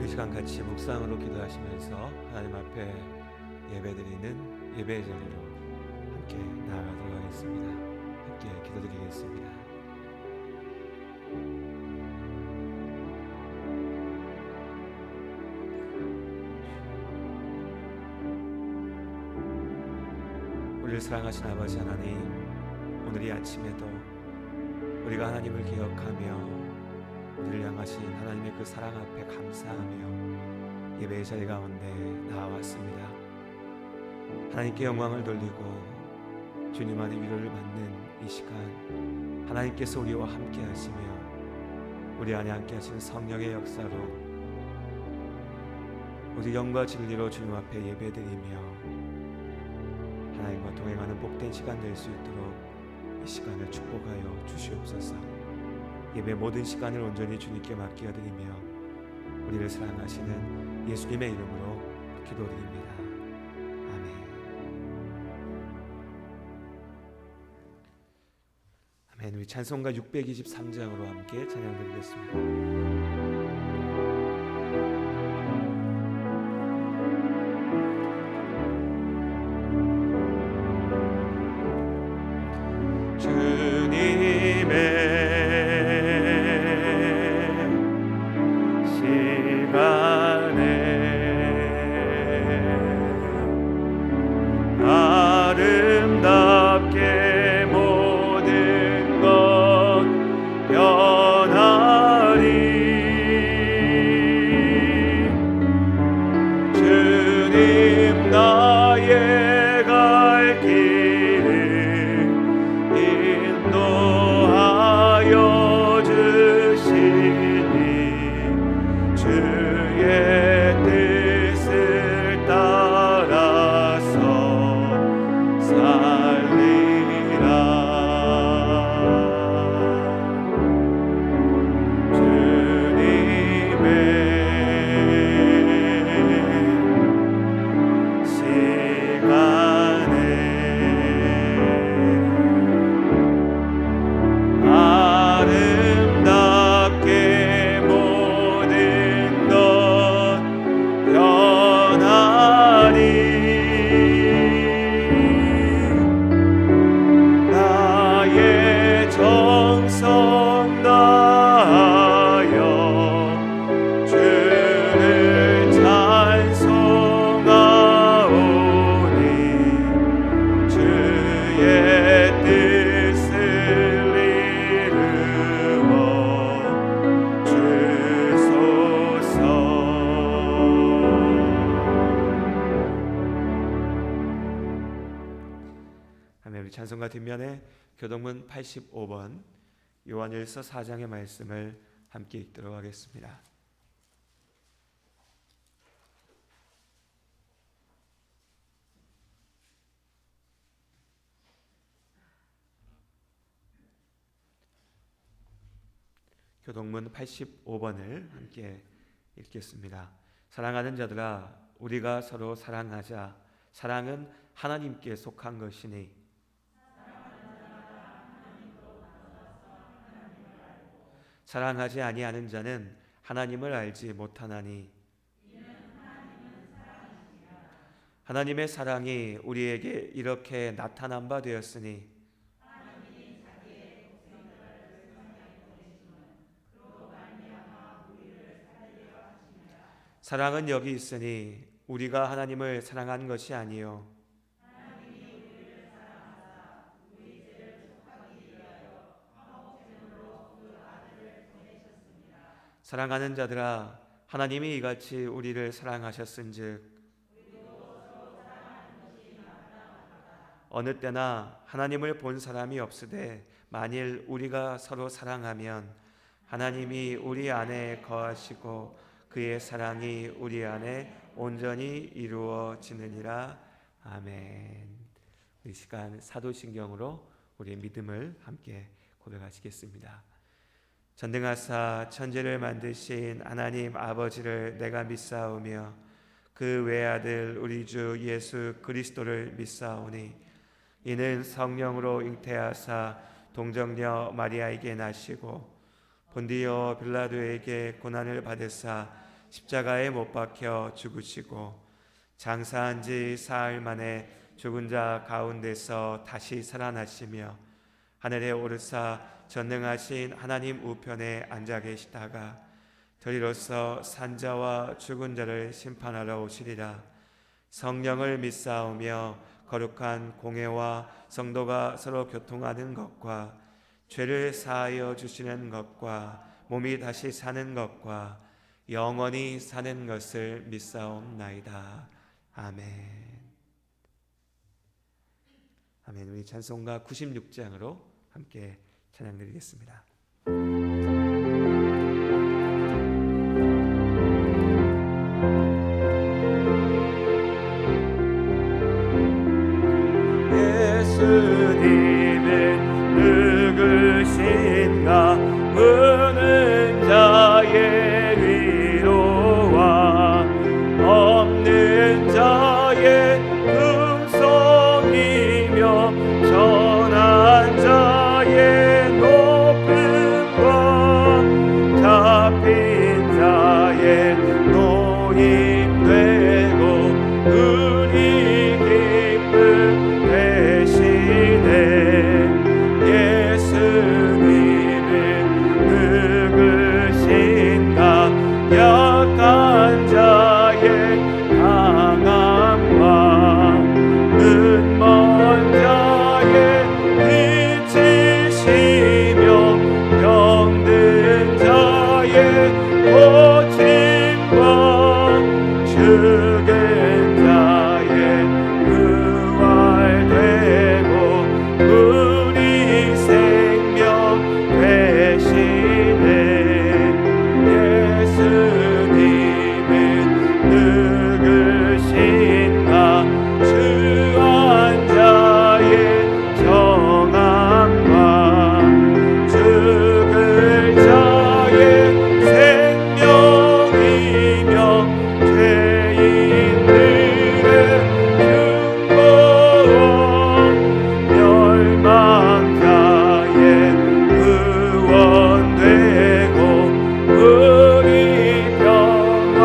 이 시간 같이 묵상으로 기도하시면서 하나님 앞에 예배드리는 예배의 자리로 함께 나아가도록 하겠습니다. 함께 기도드리겠습니다. 우리를 사랑하신 아버지 하나님, 오늘 이 아침에도 우리가 하나님을 기억하며 우리를 향하신 하나님의 그 사랑 앞에 감사하며 예배의 자리 가운데 나아왔습니다. 하나님께 영광을 돌리고 주님 안에 위로를 받는 이 시간, 하나님께서 우리와 함께 하시며 우리 안에 함께 하시는 성령의 역사로 우리 영과 진리로 주님 앞에 예배드리며 하나님과 동행하는 복된 시간 될 수 있도록 이 시간을 축복하여 주시옵소서. 예배 모든 시간을 온전히 주님께 맡겨드리며 우리를 사랑하시는 예수님의 이름으로 기도드립니다. 아멘. 아멘. 우리 찬송가 623장으로 함께 찬양드리겠습니다. 찬송가 뒷면에 교동문 85번 요한일서 4장의 말씀을 함께 읽도록 하겠습니다. 교동문 85번을 함께 읽겠습니다. 사랑하는 자들아, 우리가 서로 사랑하자. 사랑은 하나님께 속한 것이니 사랑하지 아니하는 자는 하나님을 알지 못하나니 하나님의 사랑이 우리에게 이렇게 나타난 바 되었으니 사랑은 여기 있으니 우리가 하나님을 사랑한 것이 아니요 사랑하는 자들아, 하나님이 이같이 우리를 사랑하셨은즉 어느 때나 하나님을 본 사람이 없으되 만일 우리가 서로 사랑하면 하나님이 우리 안에 거하시고 그의 사랑이 우리 안에 온전히 이루어지느니라. 아멘. 이 시간 사도신경으로 우리의 믿음을 함께 고백하시겠습니다. 전능하사 천지를 만드신 하나님 아버지를 내가 믿사오며 그 외아들 우리 주 예수 그리스도를 믿사오니 이는 성령으로 잉태하사 동정녀 마리아에게 나시고 본디오 빌라도에게 고난을 받으사 십자가에 못 박혀 죽으시고 장사한 지 사흘 만에 죽은 자 가운데서 다시 살아나시며 하늘에 오르사 전능하신 하나님 우편에 앉아 계시다가 저리로서 산자와 죽은 자를 심판하러 오시리라. 성령을 믿사오며 거룩한 공회와 성도가 서로 교통하는 것과 죄를 사하여 주시는 것과 몸이 다시 사는 것과 영원히 사는 것을 믿사옵나이다. 아멘. 아멘. 우리 찬송가 96장으로 함께 찬양 드리겠습니다. 예수님은 누구신가? 무는 자의 위로와 없는 자의 금성이며 전한 자의 높음과 잡힌 자의 노임되고 우리 기쁨 대신에 예수님은 누구신가? 약한 자의 강함과 눈먼 자의 빛이시며 병든 자의 고침과 죽은 자의 부활되고 우리 생명 대신에 예수님은 누구신가? 주한 자의 정함과 죽을 자의 생명이며 죄인들의 중보와 멸망자의 구원되고 우리 평화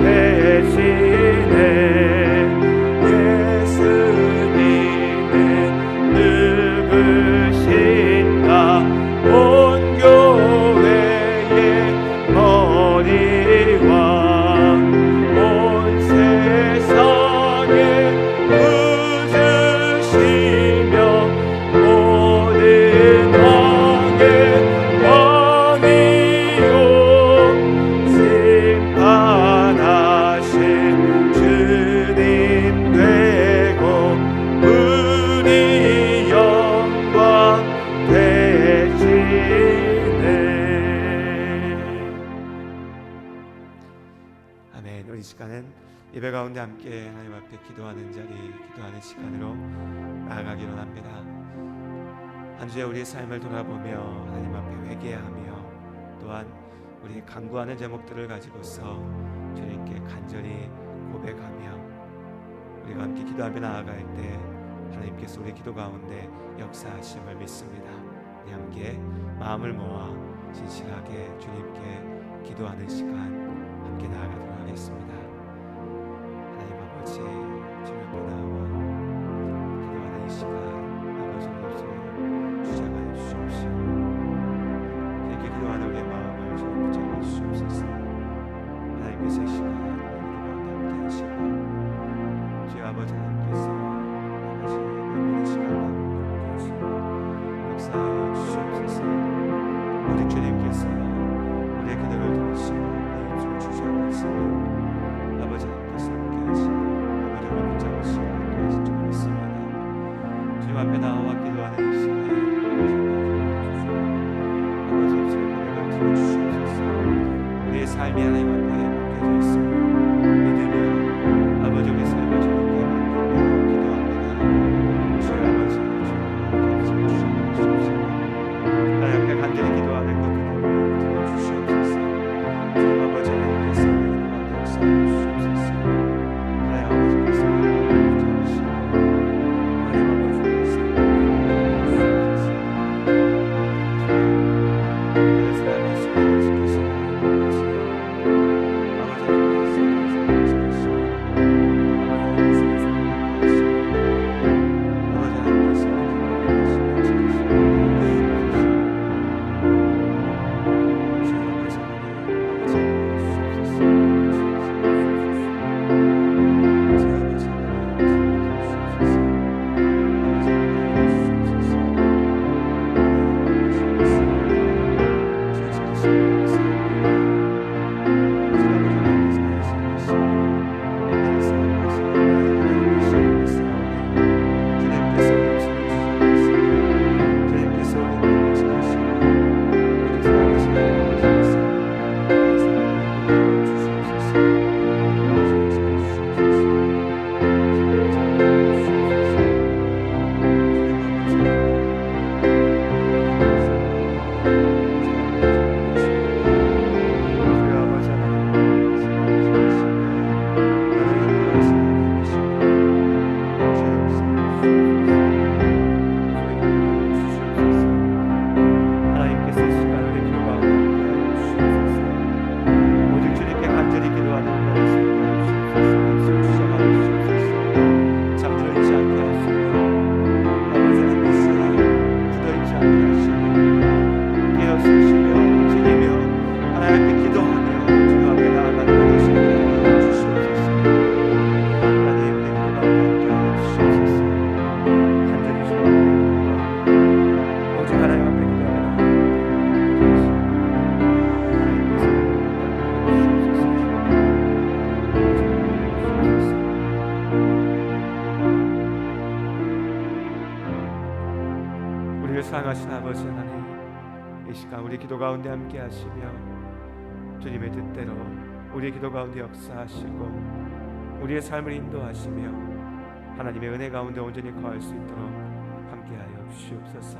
대신에 예수님은 누구신가? 온 교회의 머리와 온 세상의 구주시며 모든 왕의 왕이요 심판하신 주님 되고 우리 영광 되시네. 아멘. 우리 시간은 예배 가운데 함께 하나님 앞에 기도하는 자리, 기도하는 시간으로 나아가기로 합니다. 한 주에 우리의 삶을 돌아보며 하나님 앞에 회개하며 또한 우리 간구하는 제목들을 가지고서 주님께 간절히 고백하며 우리가 함께 기도하며 나아갈 때 하나님께서 우리 기도 가운데 역사하심을 믿습니다. 우리 함께 마음을 모아 진실하게 주님께 기도하는 시간 함께 나아가도록 하겠습니다. 하나님 아버지, 주님 앞에 나와 기도하는 이 시간 아버지 몫을 주장하여 주시옵시고 이렇게 기도하는 우리의 마음을 주님 붙잡아 주시옵소서. 하나님께서 이 시간 우리 가운데 함께 하시고 주의 아버지 하나님께서 아버지 모든 시간 가운데 함께 하시고 역사하여 주시옵소서. 오직 주님께서 우리의 기도를 들으시고 내 입술 주시옵소서. 아버지 하나님께서 함께 하시고 아버지를 붙잡으시고 도와주신 줄 믿습니다. 주님 앞에 나와 기도하는 이 시간 아버지 입술의 고백을 들어주시옵소서. 우리의 삶이 하나님 앞에 맡겨져 있습니다. 믿으며 아버지 우리 삶을 주님께 맡기며 기도합니다. 주여 아버지 주여 주시옵소서. 하나님 앞에 간절히 기도하는 그 기도를 들어주시옵소서. 주님 아버지 하나님께서 우리 가운데 역사해 주시옵소서. 하나님 아버지께서 우리 마음을 붙잡으시고 하나님 아버지께서 하나님의 말씀을 지키시고 아버지 사랑하신 아버지 하나님, 이 시간 우리 기도 가운데 함께 하시며 주님의 뜻대로 우리의 기도 가운데 역사하시고 우리의 삶을 인도하시며 하나님의 은혜 가운데 온전히 거할 수 있도록 함께하여 주시옵소서.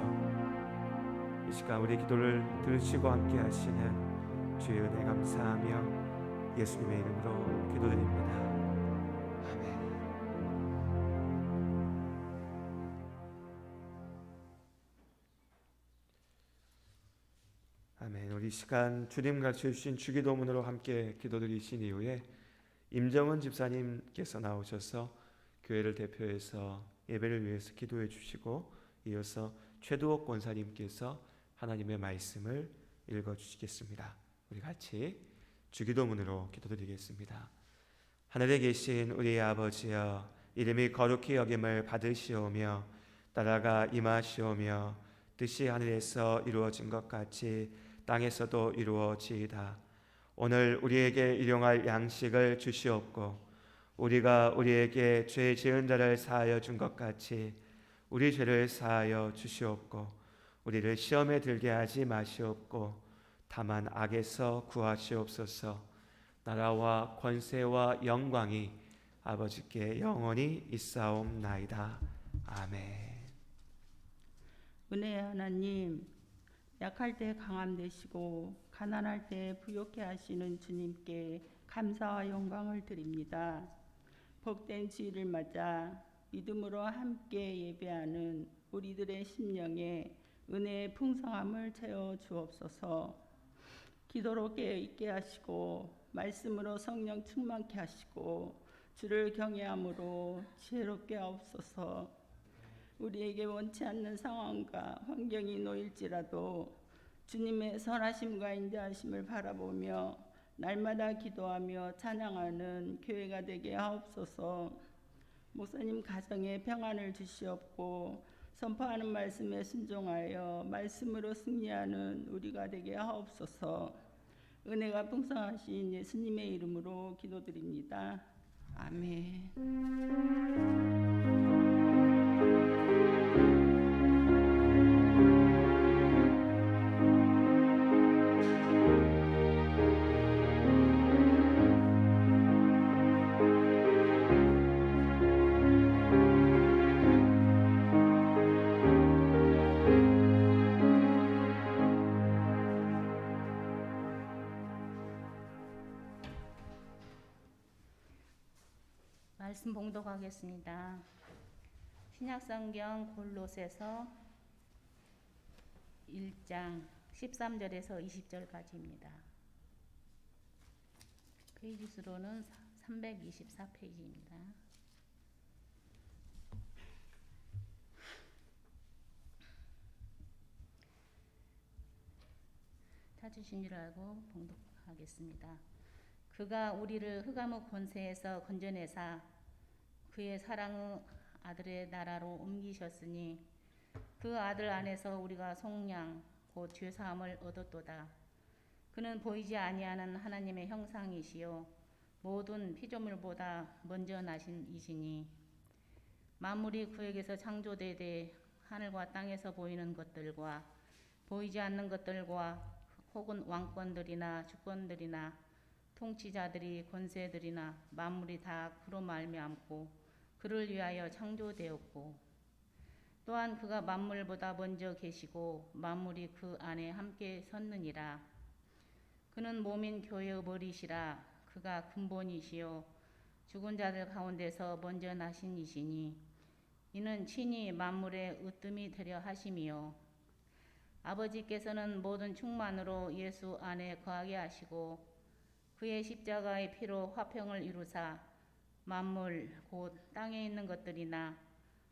이 시간 우리의 기도를 들으시고 함께 하시는 주의 은혜 감사하며 예수님의 이름으로 기도드립니다. 아멘. 아멘. 우리 시간 주님 가르쳐 주신 주기도문으로 함께 기도드리신 이후에 임정은 집사님께서 나오셔서 교회를 대표해서 예배를 위해서 기도해 주시고 이어서 최두옥 권사님께서 하나님의 말씀을 읽어 주시겠습니다. 우리 같이 주기도문으로 기도드리겠습니다. 하늘에 계신 우리 아버지여, 이름이 거룩히 여김을 받으시오며 나라가 임하시오며 뜻이 하늘에서 이루어진 것 같이 땅에서도 이루어지이다. 오늘 우리에게 일용할 양식을 주시옵고 우리가 우리에게 죄 지은 자를 사하여 준 것 같이 우리 죄를 사하여 주시옵고 우리를 시험에 들게 하지 마시옵고 다만 악에서 구하시옵소서. 나라와 권세와 영광이 아버지께 영원히 있사옵나이다. 아멘. 은혜의 하나님, 약할 때 강함 되시고 가난할 때 부욕해 하시는 주님께 감사와 영광을 드립니다. 복된 주일을 맞아 믿음으로 함께 예배하는 우리들의 심령에 은혜의 풍성함을 채워 주옵소서. 기도로 깨어있게 하시고 말씀으로 성령 충만케 하시고 주를 경외함으로 지혜롭게 하옵소서. 우리에게 원치 않는 상황과 환경이 놓일지라도 주님의 선하심과 인자하심을 바라보며 날마다 기도하며 찬양하는 교회가 되게 하옵소서. 목사님 가정에 평안을 주시옵고 선포하는 말씀에 순종하여 말씀으로 승리하는 우리가 되게 하옵소서. 은혜가 풍성하신 예수님의 이름으로 기도드립니다. 아멘. 말씀 봉독하겠습니다. 신약성경 골로새서 1장 13절에서 20절까지입니다. 페이지 수로는 324페이지입니다. 찾으신 줄 알고 봉독하겠습니다. 그가 우리를 흑암의 권세에서 건져내사 그의 사랑의 아들의 나라로 옮기셨으니 그 아들 안에서 우리가 속량 곧 죄사함을 얻었도다. 그는 보이지 아니하는 하나님의 형상이시요 모든 피조물보다 먼저 나신 이시니 만물이 그에게서 창조되되 하늘과 땅에서 보이는 것들과 보이지 않는 것들과 혹은 왕권들이나 주권들이나 통치자들이 권세들이나 만물이 다 그로 말미암고 그를 위하여 창조되었고 또한 그가 만물보다 먼저 계시고 만물이 그 안에 함께 섰느니라. 그는 몸인 교회의 머리시라. 그가 근본이시요 죽은 자들 가운데서 먼저 나신 이시니 이는 친히 만물의 으뜸이 되려 하심이요 아버지께서는 모든 충만으로 예수 안에 거하게 하시고 그의 십자가의 피로 화평을 이루사 만물 곧 땅에 있는 것들이나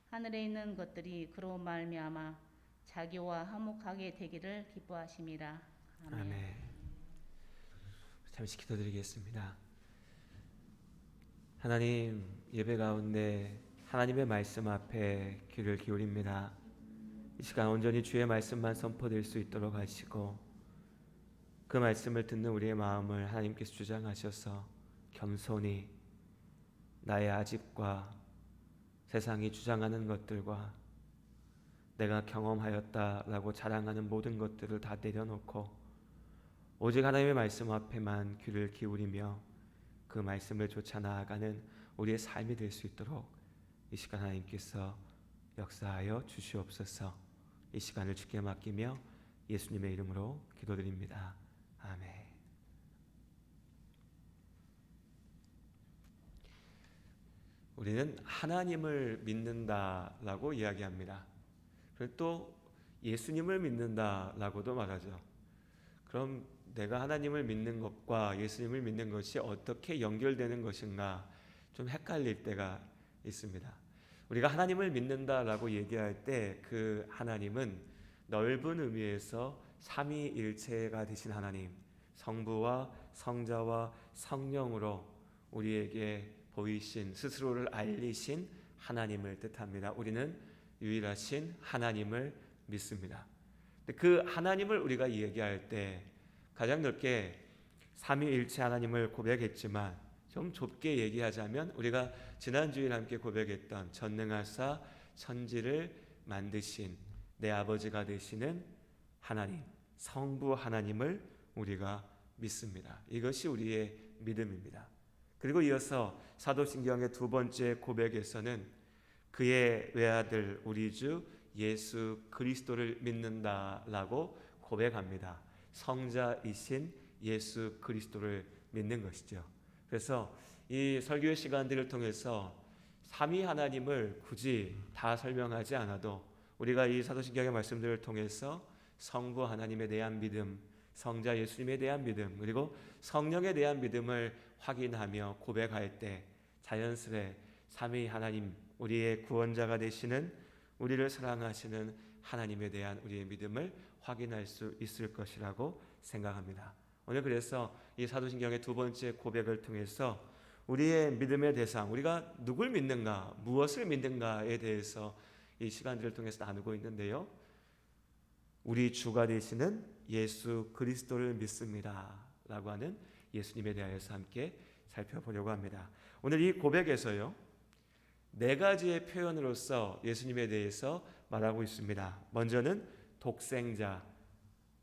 하늘에 있는 것들이 그로 말미암아 자기와 화목하게 되기를 기뻐하심이라. 아멘. 아멘. 잠시 기도드리겠습니다. 하나님, 예배 가운데 하나님의 말씀 앞에 귀를 기울입니다. 이 시간 온전히 주의 말씀만 선포될 수 있도록 하시고 그 말씀을 듣는 우리의 마음을 하나님께서 주장하셔서 겸손히 나의 아집과 세상이 주장하는 것들과 내가 경험하였다라고 자랑하는 모든 것들을 다 내려놓고 오직 하나님의 말씀 앞에만 귀를 기울이며 그 말씀을 쫓아 나아가는 우리의 삶이 될 수 있도록 이 시간 하나님께서 역사하여 주시옵소서. 이 시간을 주께 맡기며 예수님의 이름으로 기도드립니다. 아멘. 우리는 하나님을 믿는다라고 이야기합니다. 그리고 또 예수님을 믿는다라고도 말하죠. 그럼 내가 하나님을 믿는 것과 예수님을 믿는 것이 어떻게 연결되는 것인가 좀 헷갈릴 때가 있습니다. 우리가 하나님을 믿는다라고 얘기할 때 그 하나님은 넓은 의미에서 삼위일체가 되신 하나님, 성부와 성자와 성령으로 우리에게 보이신 스스로를 알리신 하나님을 뜻합니다. 우리는 유일하신 하나님을 믿습니다. 그 하나님을 우리가 얘기할 때 가장 넓게 삼위일체 하나님을 고백했지만 좀 좁게 얘기하자면 우리가 지난 주일 함께 고백했던 전능하사 천지를 만드신 내 아버지가 되시는 하나님, 성부 하나님을 우리가 믿습니다. 이것이 우리의 믿음입니다. 그리고 이어서 사도신경의 두 번째 고백에서는 그의 외아들 우리 주 예수 그리스도를 믿는다라고 고백합니다. 성자이신 예수 그리스도를 믿는 것이죠. 그래서 이 설교의 시간들을 통해서 삼위 하나님을 굳이 다 설명하지 않아도 우리가 이 사도신경의 말씀들을 통해서 성부 하나님에 대한 믿음, 성자 예수님에 대한 믿음, 그리고 성령에 대한 믿음을 확인하며 고백할 때 자연스레 삼위 하나님, 우리의 구원자가 되시는 우리를 사랑하시는 하나님에 대한 우리의 믿음을 확인할 수 있을 것이라고 생각합니다. 오늘 그래서 이 사도신경의 두 번째 고백을 통해서 우리의 믿음의 대상, 우리가 누굴 믿는가, 무엇을 믿는가에 대해서 이 시간들을 통해서 나누고 있는데요. 우리 주가 되시는 예수 그리스도를 믿습니다 라고 하는 예수님에 대하여서 함께 살펴보려고 합니다. 오늘 이 고백에서요, 네 가지의 표현으로서 예수님에 대해서 말하고 있습니다. 먼저는 독생자,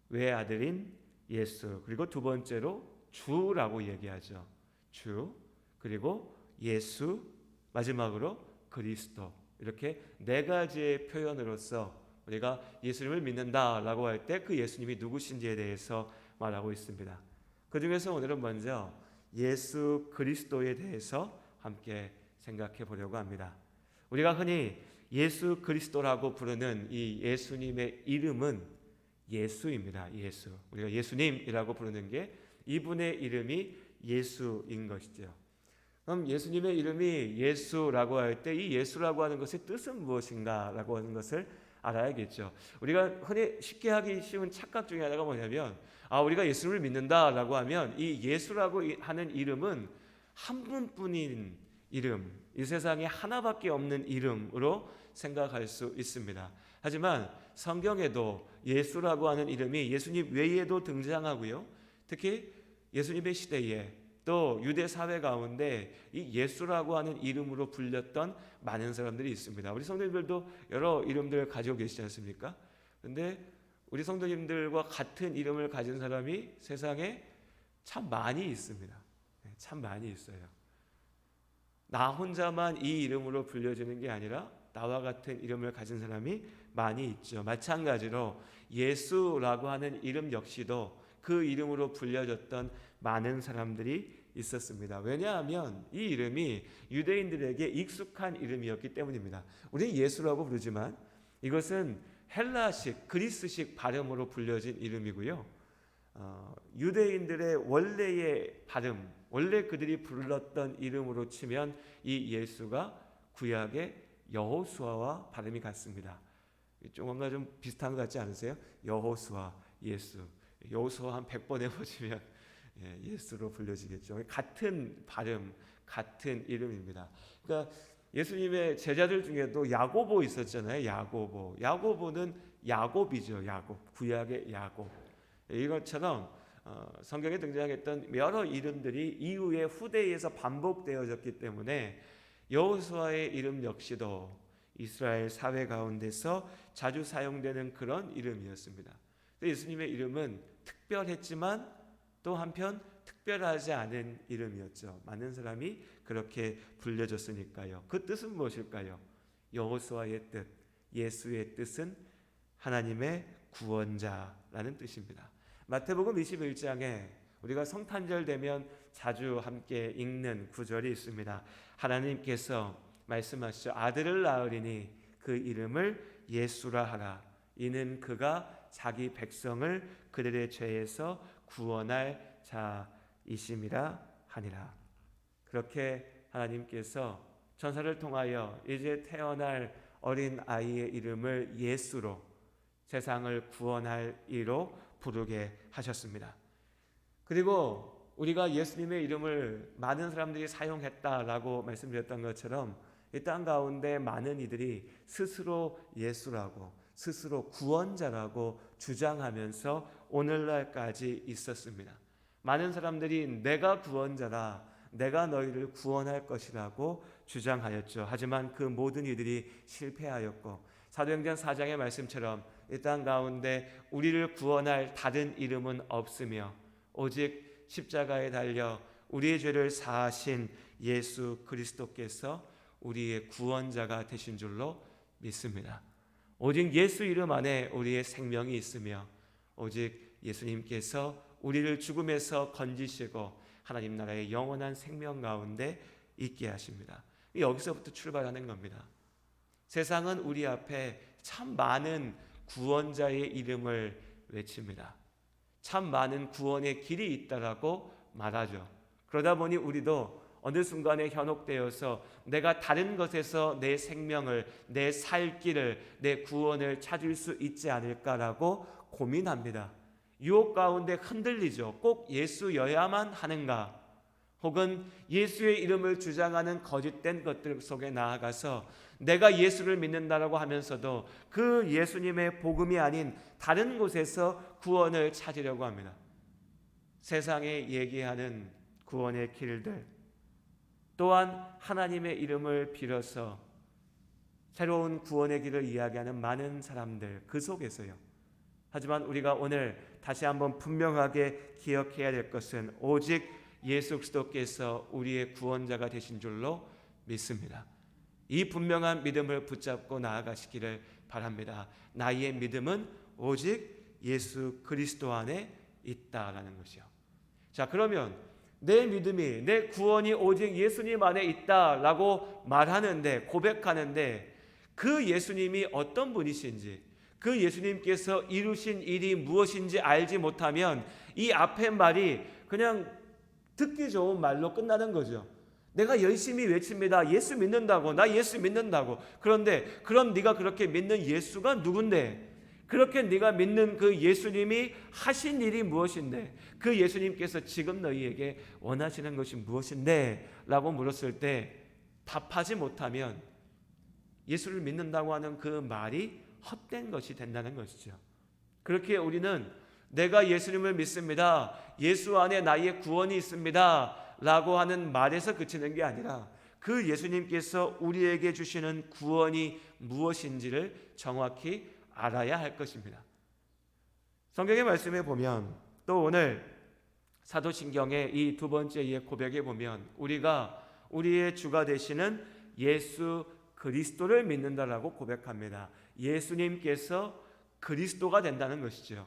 외아들인 예수, 그리고 두 번째로 주라고 얘기하죠. 주, 그리고 예수, 마지막으로 그리스도. 이렇게 네 가지의 표현으로서 우리가 예수님을 믿는다라고 할 때 그 예수님이 누구신지에 대해서 말하고 있습니다. 그 중에서 오늘은 먼저 예수 그리스도에 대해서 함께 생각해 보려고 합니다. 우리가 흔히 예수 그리스도라고 부르는 이 예수님의 이름은 예수입니다. 예수. 우리가 예수님이라고 부르는 게 이분의 이름이 예수인 것이죠. 그럼 예수님의 이름이 예수라고 할 때 이 예수라고 하는 것의 뜻은 무엇인가라고 하는 것을 알아야겠죠. 우리가 흔히 쉽게 하기 쉬운 착각 중에 하나가 뭐냐면 우리가 예수를 믿는다라고 하면 이 예수라고 하는 이름은 한 분뿐인 이름, 이 세상에 하나밖에 없는 이름으로 생각할 수 있습니다. 하지만 성경에도 예수라고 하는 이름이 예수님 외에도 등장하고요. 특히 예수님의 시대에 또 유대 사회 가운데 이 예수라고 하는 이름으로 불렸던 많은 사람들이 있습니다. 우리 성도님들도 여러 이름들을 가지고 계시지 않습니까? 그런데 우리 성도님들과 같은 이름을 가진 사람이 세상에 참 많이 있습니다. 참 많이 있어요. 나 혼자만 이 이름으로 불려지는 게 아니라 나와 같은 이름을 가진 사람이 많이 있죠. 마찬가지로 예수라고 하는 이름 역시도 그 이름으로 불려졌던 많은 사람들이 있었습니다. 왜냐하면 이 이름이 유대인들에게 익숙한 이름이었기 때문입니다. 우리는 예수라고 부르지만 이것은 헬라식, 그리스식 발음으로 불려진 이름이고요. 유대인들의 원래의 발음, 원래 그들이 불렀던 이름으로 치면 이 예수가 구약의 여호수아와 발음이 같습니다. 뭔가 좀 비슷한 것 같지 않으세요? 여호수아, 예수. 여호수아 한 100번 해보시면 예수로 불려지겠죠. 같은 발음, 같은 이름입니다. 그러니까 예수님의 제자들 중에도 야고보 있었잖아요. 야고보. 야고보는 야곱이죠. 야곱. 구약의 야곱. 이것처럼 성경에 등장했던 여러 이름들이 이후에 후대에서 반복되어졌기 때문에 여호수아의 이름 역시도 이스라엘 사회 가운데서 자주 사용되는 그런 이름이었습니다. 예수님의 이름은 특별했지만 또 한편 특별하지 않은 이름이었죠. 많은 사람이 그렇게 불려졌으니까요. 그 뜻은 무엇일까요? 여호수아의 뜻, 예수의 뜻은 하나님의 구원자라는 뜻입니다. 마태복음 21장에 우리가 성탄절 되면 자주 함께 읽는 구절이 있습니다. 하나님께서 말씀하시죠. 아들을 낳으리니 그 이름을 예수라 하라. 이는 그가 자기 백성을 그들의 죄에서 구원할 자이심이라 하니라. 그렇게 하나님께서 천사를 통하여 이제 태어날 어린 아이의 이름을 예수로 세상을 구원할 이로 부르게 하셨습니다. 그리고 우리가 예수님의 이름을 많은 사람들이 사용했다라고 말씀드렸던 것처럼 이 땅 가운데 많은 이들이 스스로 예수라고 스스로 구원자라고 주장하면서 오늘날까지 있었습니다. 많은 사람들이 내가 구원자라, 내가 너희를 구원할 것이라고 주장하였죠. 하지만 그 모든 이들이 실패하였고 사도행전 4장의 말씀처럼 이 땅 가운데 우리를 구원할 다른 이름은 없으며 오직 십자가에 달려 우리의 죄를 사하신 예수 그리스도께서 우리의 구원자가 되신 줄로 믿습니다. 오직 예수 이름 안에 우리의 생명이 있으며 오직 예수님께서 우리를 죽음에서 건지시고 하나님 나라의 영원한 생명 가운데 있게 하십니다. 여기서부터 출발하는 겁니다. 세상은 우리 앞에 참 많은 구원자의 이름을 외칩니다. 참 많은 구원의 길이 있다라고 말하죠. 그러다 보니 우리도 어느 순간에 현혹되어서 내가 다른 것에서 내 생명을, 내 살 길을, 내 구원을 찾을 수 있지 않을까라고 고민합니다. 유혹 가운데 흔들리죠. 꼭 예수여야만 하는가? 혹은 예수의 이름을 주장하는 거짓된 것들 속에 나아가서 내가 예수를 믿는다라고 하면서도 그 예수님의 복음이 아닌 다른 곳에서 구원을 찾으려고 합니다. 세상에 얘기하는 구원의 길들, 또한 하나님의 이름을 빌어서 새로운 구원의 길을 이야기하는 많은 사람들 그 속에서요. 하지만 우리가 오늘 다시 한번 분명하게 기억해야 될 것은 오직 예수 그리스도께서 우리의 구원자가 되신 줄로 믿습니다. 이 분명한 믿음을 붙잡고 나아가시기를 바랍니다. 나의 믿음은 오직 예수 그리스도 안에 있다라는 것이요. 자, 그러면 내 믿음이, 내 구원이 오직 예수님 안에 있다라고 말하는데, 고백하는데 그 예수님이 어떤 분이신지, 그 예수님께서 이루신 일이 무엇인지 알지 못하면 이 앞의 말이 그냥 듣기 좋은 말로 끝나는 거죠. 내가 열심히 외칩니다. 예수 믿는다고, 나 예수 믿는다고. 그런데 그럼 네가 그렇게 믿는 예수가 누군데? 그렇게 네가 믿는 그 예수님이 하신 일이 무엇인데? 그 예수님께서 지금 너희에게 원하시는 것이 무엇인데? 라고 물었을 때 답하지 못하면 예수를 믿는다고 하는 그 말이 헛된 것이 된다는 것이죠. 그렇게 우리는 내가 예수님을 믿습니다. 예수 안에 나의 구원이 있습니다. 라고 하는 말에서 그치는 게 아니라 그 예수님께서 우리에게 주시는 구원이 무엇인지를 정확히 알아야 할 것입니다. 성경의 말씀에 보면 또 오늘 사도신경의 이 두 번째 고백에 보면 우리가 우리의 주가 되시는 예수 그리스도를 믿는다라고 고백합니다. 예수님께서 그리스도가 된다는 것이죠.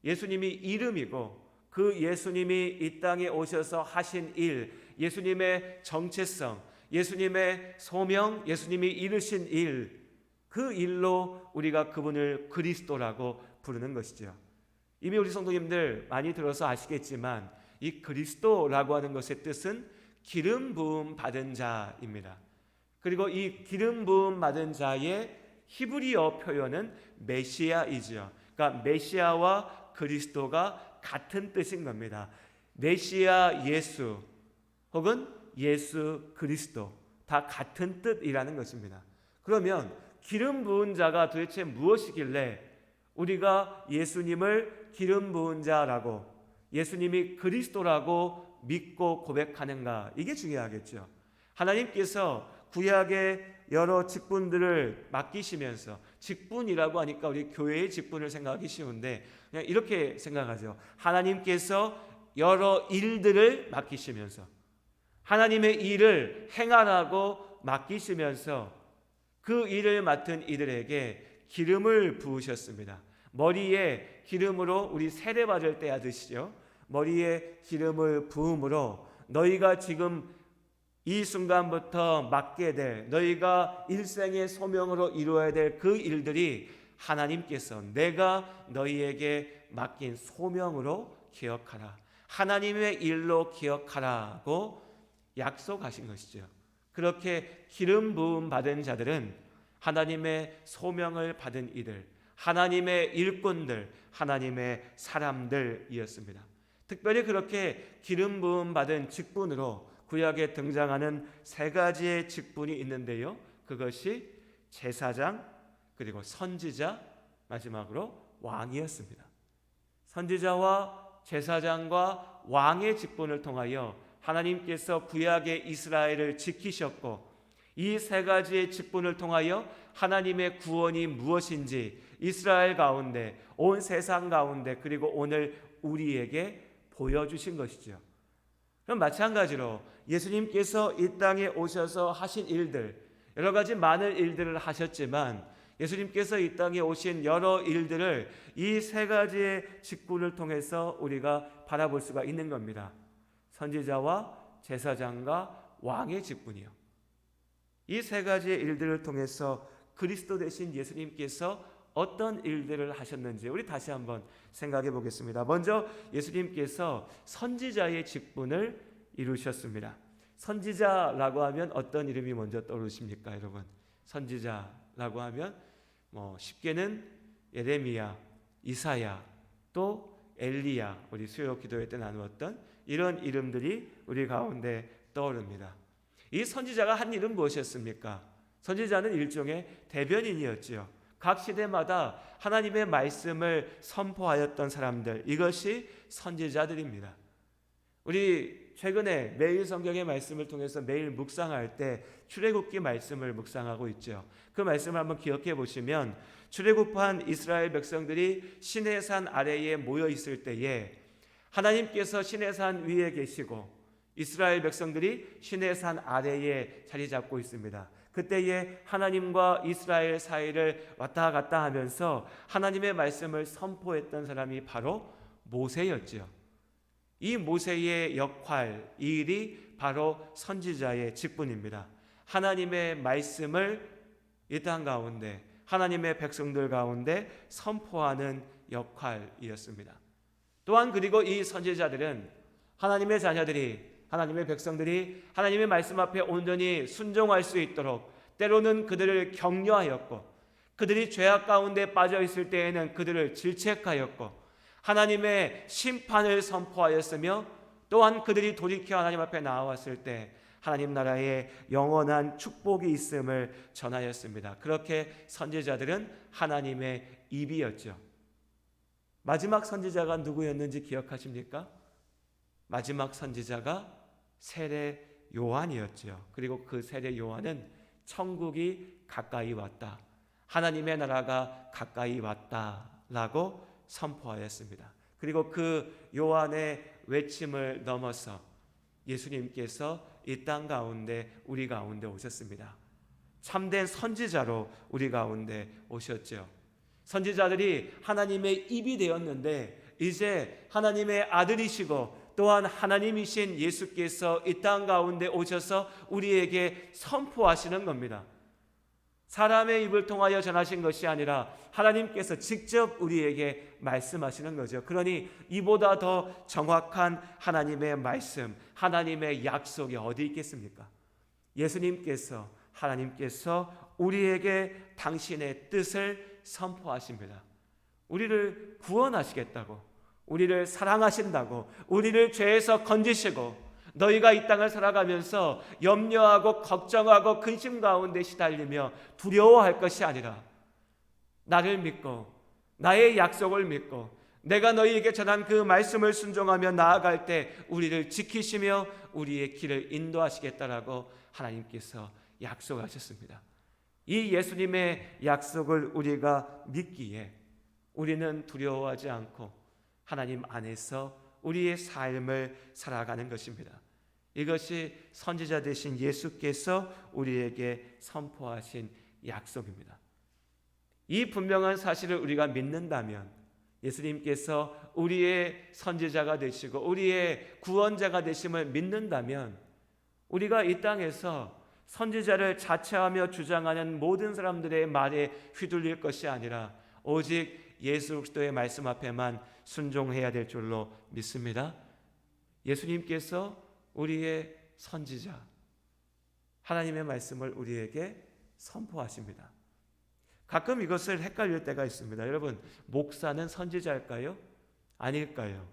예수님이 이름이고 그 예수님이 이 땅에 오셔서 하신 일, 예수님의 정체성, 예수님의 소명, 예수님이 이루신 일, 그 일로 우리가 그분을 그리스도라고 부르는 것이죠. 이미 우리 성도님들 많이 들어서 아시겠지만 이 그리스도라고 하는 것의 뜻은 기름 부음 받은 자입니다. 그리고 이 기름 부음 받은 자의 히브리어 표현은 메시아이죠. 그러니까 메시아와 그리스도가 같은 뜻인 겁니다. 메시아 예수 혹은 예수 그리스도 다 같은 뜻이라는 것입니다. 그러면 기름 부은 자가 도대체 무엇이길래 우리가 예수님을 기름 부은 자라고 예수님이 그리스도라고 믿고 고백하는가? 이게 중요하겠죠. 하나님께서 구약의 여러 직분들을 맡기시면서, 직분이라고 하니까 우리 교회의 직분을 생각하기 쉬운데 그냥 이렇게 생각하죠. 하나님께서 여러 일들을 맡기시면서, 하나님의 일을 행하라고 맡기시면서 그 일을 맡은 이들에게 기름을 부으셨습니다. 머리에 기름으로 우리 세례 받을 때 하듯이요, 머리에 기름을 부음으로 너희가 지금 이 순간부터 맡게 될, 너희가 일생의 소명으로 이루어야 될 그 일들이 하나님께서 내가 너희에게 맡긴 소명으로 기억하라, 하나님의 일로 기억하라고 약속하신 것이죠. 그렇게 기름 부음 받은 자들은 하나님의 소명을 받은 이들, 하나님의 일꾼들, 하나님의 사람들이었습니다. 특별히 그렇게 기름 부음 받은 직분으로 구약에 등장하는 세 가지의 직분이 있는데요, 그것이 제사장, 그리고 선지자, 마지막으로 왕이었습니다. 선지자와 제사장과 왕의 직분을 통하여 하나님께서 구약의 이스라엘을 지키셨고, 이 세 가지의 직분을 통하여 하나님의 구원이 무엇인지 이스라엘 가운데, 온 세상 가운데, 그리고 오늘 우리에게 보여주신 것이죠. 그럼 마찬가지로 예수님께서 이 땅에 오셔서 하신 일들, 여러 가지 많은 일들을 하셨지만 예수님께서 이 땅에 오신 여러 일들을 이 세 가지의 직분을 통해서 우리가 바라볼 수가 있는 겁니다. 선지자와 제사장과 왕의 직분이요. 이 세 가지의 일들을 통해서 그리스도 되신 예수님께서 어떤 일들을 하셨는지 우리 다시 한번 생각해 보겠습니다. 먼저 예수님께서 선지자의 직분을 이루셨습니다. 선지자라고 하면 어떤 이름이 먼저 떠오르십니까, 여러분? 선지자라고 하면 쉽게는 예레미야, 이사야, 또 엘리야, 우리 수요 기도회 때 나누었던 이런 이름들이 우리 가운데 떠오릅니다. 이 선지자가 한 일은 무엇이었습니까? 선지자는 일종의 대변인이었지요. 각 시대마다 하나님의 말씀을 선포하였던 사람들, 이것이 선지자들입니다. 우리 최근에 매일 성경의 말씀을 통해서 매일 묵상할 때 출애굽기 말씀을 묵상하고 있죠. 그 말씀을 한번 기억해 보시면, 출애굽한 이스라엘 백성들이 시내산 아래에 모여 있을 때에 하나님께서 시내산 위에 계시고 이스라엘 백성들이 시내산 아래에 자리 잡고 있습니다. 그때에 하나님과 이스라엘 사이를 왔다 갔다 하면서 하나님의 말씀을 선포했던 사람이 바로 모세였죠. 이 모세의 역할, 이 일이 바로 선지자의 직분입니다. 하나님의 말씀을 이 땅 가운데, 하나님의 백성들 가운데 선포하는 역할이었습니다. 또한 그리고 이 선지자들은 하나님의 자녀들이, 하나님의 백성들이 하나님의 말씀 앞에 온전히 순종할 수 있도록 때로는 그들을 격려하였고, 그들이 죄악 가운데 빠져 있을 때에는 그들을 질책하였고, 하나님의 심판을 선포하였으며, 또한 그들이 돌이켜 하나님 앞에 나왔을 때 하나님 나라의 영원한 축복이 있음을 전하였습니다. 그렇게 선지자들은 하나님의 입이었죠. 마지막 선지자가 누구였는지 기억하십니까? 마지막 선지자가 세례 요한이었죠. 그리고 그 세례 요한은 천국이 가까이 왔다, 하나님의 나라가 가까이 왔다라고 선포하였습니다. 그리고 그 요한의 외침을 넘어서 예수님께서 이 땅 가운데, 우리 가운데 오셨습니다. 참된 선지자로 우리 가운데 오셨죠. 선지자들이 하나님의 입이 되었는데, 이제 하나님의 아들이시고 또한 하나님이신 예수께서 이 땅 가운데 오셔서 우리에게 선포하시는 겁니다. 사람의 입을 통하여 전하신 것이 아니라 하나님께서 직접 우리에게 말씀하시는 거죠. 그러니 이보다 더 정확한 하나님의 말씀, 하나님의 약속이 어디 있겠습니까? 예수님께서, 하나님께서 우리에게 당신의 뜻을 선포하십니다. 우리를 구원하시겠다고, 우리를 사랑하신다고, 우리를 죄에서 건지시고, 너희가 이 땅을 살아가면서 염려하고 걱정하고 근심 가운데 시달리며 두려워할 것이 아니라 나를 믿고 나의 약속을 믿고 내가 너희에게 전한 그 말씀을 순종하며 나아갈 때 우리를 지키시며 우리의 길을 인도하시겠다라고 하나님께서 약속하셨습니다. 이 예수님의 약속을 우리가 믿기에 우리는 두려워하지 않고 하나님 안에서 우리의 삶을 살아가는 것입니다. 이것이 선지자 되신 예수께서 우리에게 선포하신 약속입니다. 이 분명한 사실을 우리가 믿는다면 예수님께서 우리의 선지자가 되시고 우리의 구원자가 되심을 믿는다면 우리가 이 땅에서 선지자를 자처하며 주장하는 모든 사람들의 말에 휘둘릴 것이 아니라 오직 예수 그리스도의 말씀 앞에만 순종해야 될 줄로 믿습니다. 예수님께서 우리의 선지자, 하나님의 말씀을 우리에게 선포하십니다. 가끔 이것을 헷갈릴 때가 있습니다. 여러분, 목사는 선지자일까요? 아닐까요?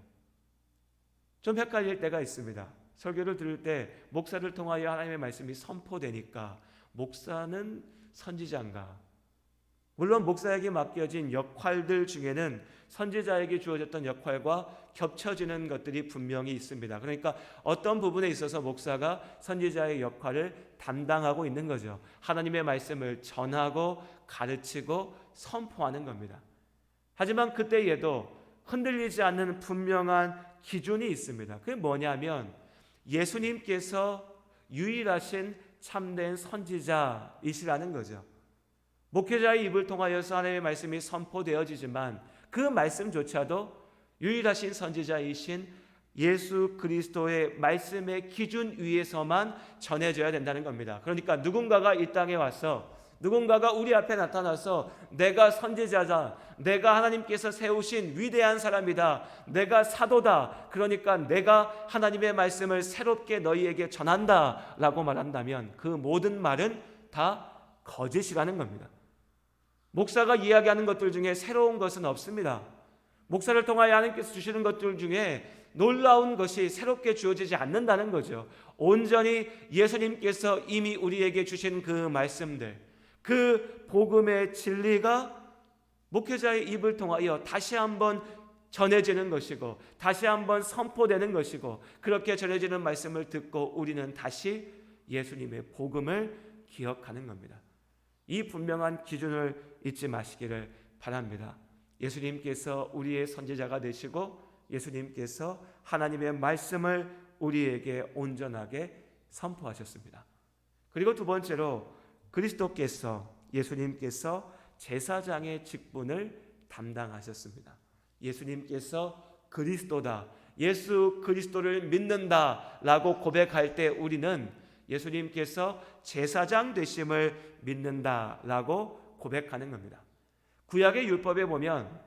좀 헷갈릴 때가 있습니다. 설교를 들을 때 목사를 통하여 하나님의 말씀이 선포되니까 목사는 선지자인가? 물론 목사에게 맡겨진 역할들 중에는 선지자에게 주어졌던 역할과 겹쳐지는 것들이 분명히 있습니다. 그러니까 어떤 부분에 있어서 목사가 선지자의 역할을 담당하고 있는 거죠. 하나님의 말씀을 전하고 가르치고 선포하는 겁니다. 하지만 그때에도 흔들리지 않는 분명한 기준이 있습니다. 그게 뭐냐면 예수님께서 유일하신 참된 선지자이시라는 거죠. 목회자의 입을 통하여서 하나님의 말씀이 선포되어지지만 그 말씀조차도 유일하신 선지자이신 예수 그리스도의 말씀의 기준 위에서만 전해져야 된다는 겁니다. 그러니까 누군가가 이 땅에 와서 누군가가 우리 앞에 나타나서 내가 선지자다, 내가 하나님께서 세우신 위대한 사람이다, 내가 사도다, 그러니까 내가 하나님의 말씀을 새롭게 너희에게 전한다 라고 말한다면 그 모든 말은 다 거짓이라는 겁니다. 목사가 이야기하는 것들 중에 새로운 것은 없습니다. 목사를 통하여 하나님께서 주시는 것들 중에 놀라운 것이 새롭게 주어지지 않는다는 거죠. 온전히 예수님께서 이미 우리에게 주신 그 말씀들, 그 복음의 진리가 목회자의 입을 통하여 다시 한번 전해지는 것이고 다시 한번 선포되는 것이고 그렇게 전해지는 말씀을 듣고 우리는 다시 예수님의 복음을 기억하는 겁니다. 이 분명한 기준을 잊지 마시기를 바랍니다. 예수님께서 우리의 선지자가 되시고 예수님께서 하나님의 말씀을 우리에게 온전하게 선포하셨습니다. 그리고 두 번째로 그리스도께서 예수님께서 제사장의 직분을 담당하셨습니다. 예수님께서 그리스도다, 예수 그리스도를 믿는다라고 고백할 때 우리는 예수님께서 제사장 되심을 믿는다라고 고백하는 겁니다. 구약의 율법에 보면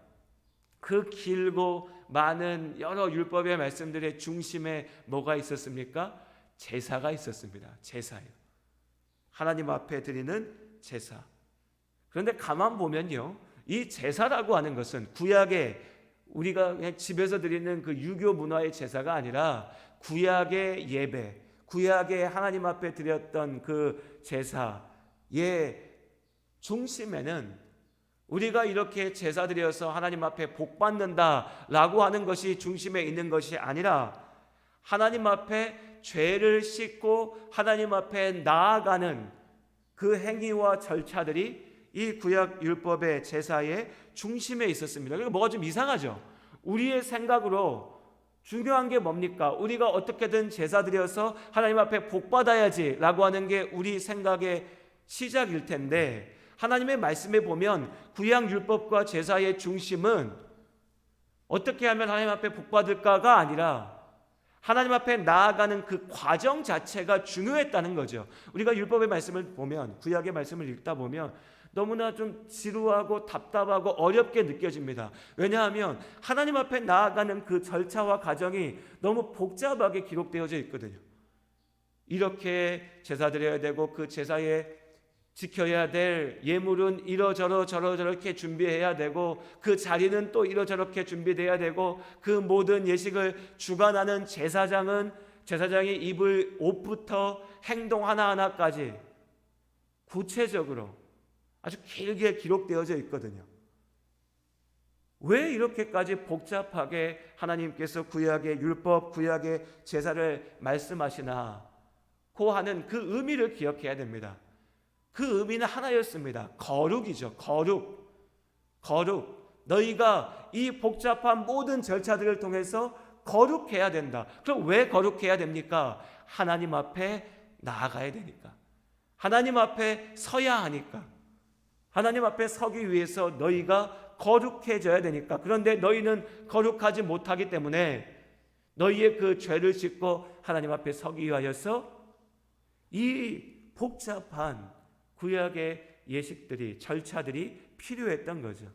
그 길고 많은 여러 율법의 말씀들의 중심에 뭐가 있었습니까? 제사가 있었습니다. 제사요. 하나님 앞에 드리는 제사. 그런데 가만 보면요, 이 제사라고 하는 것은 구약의 우리가 그냥 집에서 드리는 그 유교 문화의 제사가 아니라 구약의 예배, 구약의 하나님 앞에 드렸던 그 제사의 중심에는 우리가 이렇게 제사 드려서 하나님 앞에 복 받는다라고 하는 것이 중심에 있는 것이 아니라 하나님 앞에 죄를 씻고 하나님 앞에 나아가는 그 행위와 절차들이 이 구약 율법의 제사의 중심에 있었습니다. 그러니까 뭐가 좀 이상하죠. 우리의 생각으로 중요한 게 뭡니까? 우리가 어떻게든 제사 드려서 하나님 앞에 복 받아야지 라고 하는 게 우리 생각의 시작일 텐데 하나님의 말씀에 보면 구약 율법과 제사의 중심은 어떻게 하면 하나님 앞에 복 받을까가 아니라 하나님 앞에 나아가는 그 과정 자체가 중요했다는 거죠. 우리가 율법의 말씀을 보면, 구약의 말씀을 읽다 보면 너무나 좀 지루하고 답답하고 어렵게 느껴집니다. 왜냐하면 하나님 앞에 나아가는 그 절차와 과정이 너무 복잡하게 기록되어져 있거든요. 이렇게 제사 드려야 되고 그 제사에 지켜야 될 예물은 이러저러 저렇게 준비해야 되고 그 자리는 또 이러저렇게 준비돼야 되고 그 모든 예식을 주관하는 제사장이 입을 옷부터 행동 하나하나까지 구체적으로 아주 길게 기록되어져 있거든요. 왜 이렇게까지 복잡하게 하나님께서 구약의 율법, 구약의 제사를 말씀하시나 고 하는 그 의미를 기억해야 됩니다. 그 의미는 하나였습니다. 거룩이죠. 거룩. 너희가 이 복잡한 모든 절차들을 통해서 거룩해야 된다. 그럼 왜 거룩해야 됩니까? 하나님 앞에 나아가야 되니까. 하나님 앞에 서야 하니까. 하나님 앞에 서기 위해서 너희가 거룩해져야 되니까. 그런데 너희는 거룩하지 못하기 때문에 너희의 그 죄를 씻고 하나님 앞에 서기 위하여서 이 복잡한 구약의 예식들이, 절차들이 필요했던 거죠.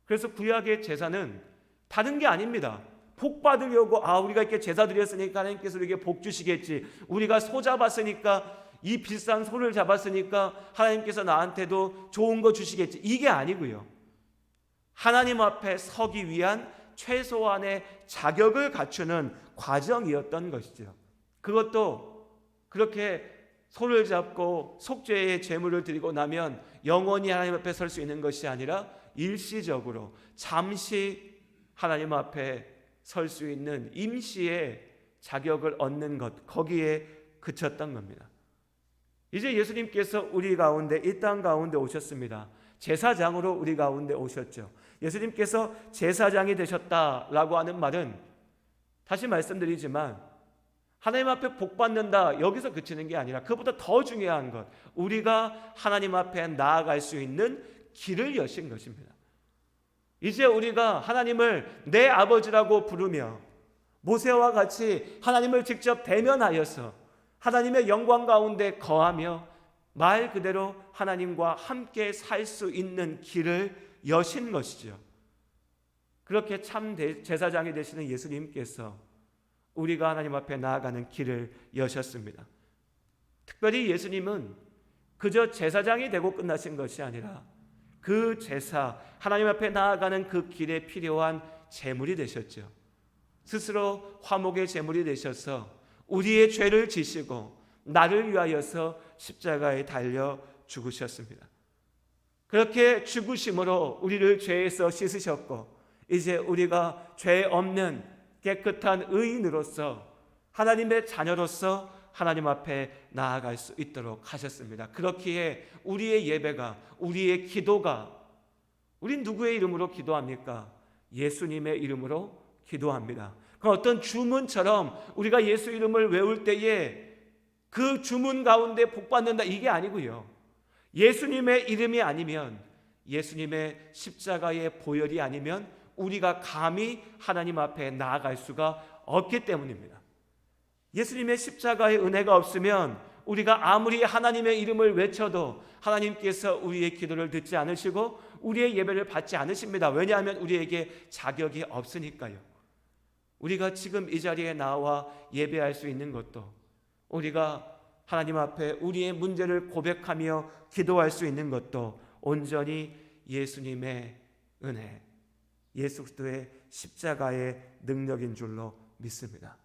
그래서 구약의 제사는 다른 게 아닙니다. 복 받으려고, 우리가 이렇게 제사 드렸으니까 하나님께서 우리에게 복 주시겠지, 우리가 소 잡았으니까, 이 비싼 소를 잡았으니까 하나님께서 나한테도 좋은 거 주시겠지, 이게 아니고요. 하나님 앞에 서기 위한 최소한의 자격을 갖추는 과정이었던 것이죠. 그것도 그렇게 소를 잡고 속죄의 제물을 드리고 나면 영원히 하나님 앞에 설 수 있는 것이 아니라 일시적으로 잠시 하나님 앞에 설 수 있는 임시의 자격을 얻는 것, 거기에 그쳤던 겁니다. 이제 예수님께서 우리 가운데, 이 땅 가운데 오셨습니다. 제사장으로 우리 가운데 오셨죠. 예수님께서 제사장이 되셨다라고 하는 말은, 다시 말씀드리지만 하나님 앞에 복 받는다, 여기서 그치는 게 아니라 그보다 더 중요한 것, 우리가 하나님 앞에 나아갈 수 있는 길을 여신 것입니다. 이제 우리가 하나님을 내 아버지라고 부르며 모세와 같이 하나님을 직접 대면하여서 하나님의 영광 가운데 거하며 말 그대로 하나님과 함께 살 수 있는 길을 여신 것이죠. 그렇게 참 제사장이 되시는 예수님께서 우리가 하나님 앞에 나아가는 길을 여셨습니다. 특별히 예수님은 그저 제사장이 되고 끝나신 것이 아니라 그 제사, 하나님 앞에 나아가는 그 길에 필요한 제물이 되셨죠. 스스로 화목의 제물이 되셔서 우리의 죄를 지시고 나를 위하여서 십자가에 달려 죽으셨습니다. 그렇게 죽으심으로 우리를 죄에서 씻으셨고, 이제 우리가 죄 없는 깨끗한 의인으로서 하나님의 자녀로서 하나님 앞에 나아갈 수 있도록 하셨습니다. 그렇기에 우리의 예배가, 우리의 기도가, 우린 누구의 이름으로 기도합니까? 예수님의 이름으로 기도합니다. 그 어떤 주문처럼 우리가 예수 이름을 외울 때에 그 주문 가운데 복 받는다, 이게 아니고요. 예수님의 이름이 아니면, 예수님의 십자가의 보혈이 아니면 우리가 감히 하나님 앞에 나아갈 수가 없기 때문입니다. 예수님의 십자가의 은혜가 없으면 우리가 아무리 하나님의 이름을 외쳐도 하나님께서 우리의 기도를 듣지 않으시고 우리의 예배를 받지 않으십니다. 왜냐하면 우리에게 자격이 없으니까요. 우리가 지금 이 자리에 나와 예배할 수 있는 것도, 우리가 하나님 앞에 우리의 문제를 고백하며 기도할 수 있는 것도 온전히 예수님의 은혜, 예수 그리스도의 십자가의 능력인 줄로 믿습니다.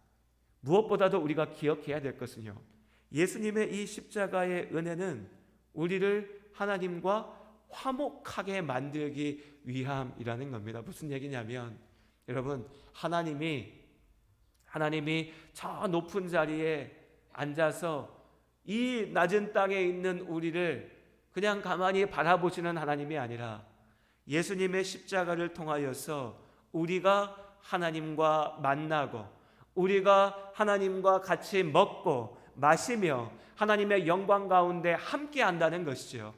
무엇보다도 우리가 기억해야 될 것은요, 예수님의 이 십자가의 은혜는 우리를 하나님과 화목하게 만들기 위함이라는 겁니다. 무슨 얘기냐면, 여러분, 하나님이 저 높은 자리에 앉아서 이 낮은 땅에 있는 우리를 그냥 가만히 바라보시는 하나님이 아니라 예수님의 십자가를 통하여서 우리가 하나님과 만나고 우리가 하나님과 같이 먹고 마시며 하나님의 영광 가운데 함께 한다는 것이죠.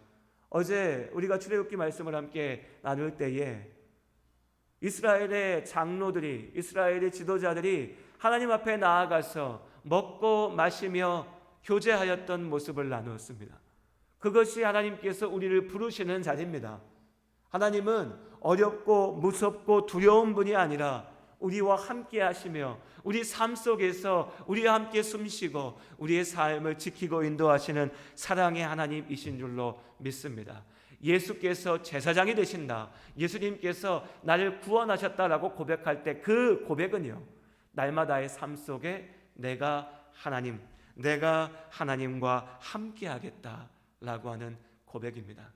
어제 우리가 출애굽기 말씀을 함께 나눌 때에 이스라엘의 장로들이, 이스라엘의 지도자들이 하나님 앞에 나아가서 먹고 마시며 교제하였던 모습을 나누었습니다. 그것이 하나님께서 우리를 부르시는 자리입니다. 하나님은 어렵고 무섭고 두려운 분이 아니라 우리와 함께 하시며 우리 삶 속에서 우리와 함께 숨쉬고 우리의 삶을 지키고 인도하시는 사랑의 하나님이신 줄로 믿습니다. 예수께서 제사장이 되신다, 예수님께서 나를 구원하셨다라고 고백할 때 그 고백은요, 날마다의 삶 속에 내가 하나님과 함께 하겠다라고 하는 고백입니다.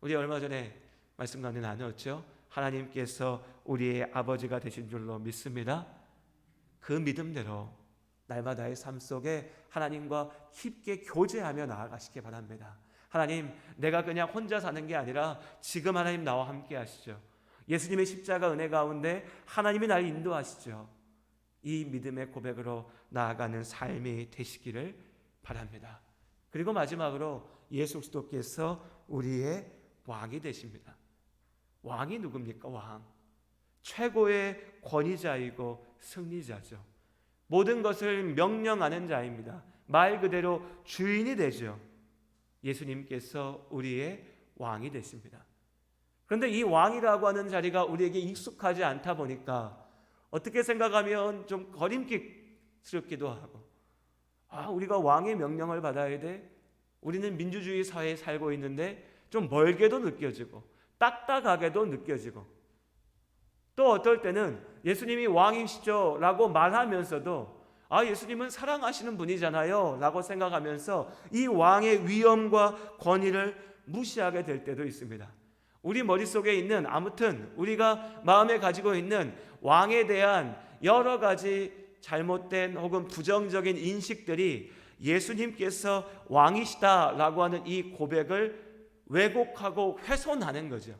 우리 얼마 전에 말씀 가운데 나누었죠. 하나님께서 우리의 아버지가 되신 줄로 믿습니다. 그 믿음대로 날마다의 삶 속에 하나님과 깊게 교제하며 나아가시기 바랍니다. 하나님, 내가 그냥 혼자 사는 게 아니라 지금 하나님 나와 함께 하시죠. 예수님의 십자가 은혜 가운데 하나님이 나를 인도하시죠. 이 믿음의 고백으로 나아가는 삶이 되시기를 바랍니다. 그리고 마지막으로 예수 그리스도께서 우리의 왕이 되십니다. 왕이 누굽니까? 왕. 최고의 권위자이고 승리자죠. 모든 것을 명령하는 자입니다. 말 그대로 주인이 되죠. 예수님께서 우리의 왕이 되십니다. 그런데 이 왕이라고 하는 자리가 우리에게 익숙하지 않다 보니까 어떻게 생각하면 좀 거림직스럽기도 하고, 우리가 왕의 명령을 받아야 돼? 우리는 민주주의 사회에 살고 있는데 좀 멀게도 느껴지고 딱딱하게도 느껴지고, 또 어떨 때는 예수님이 왕이시죠 라고 말하면서도 예수님은 사랑하시는 분이잖아요 라고 생각하면서 이 왕의 위엄과 권위를 무시하게 될 때도 있습니다. 우리 머릿속에 있는, 아무튼 우리가 마음에 가지고 있는 왕에 대한 여러 가지 잘못된 혹은 부정적인 인식들이 예수님께서 왕이시다라고 하는 이 고백을 왜곡하고 훼손하는 거죠.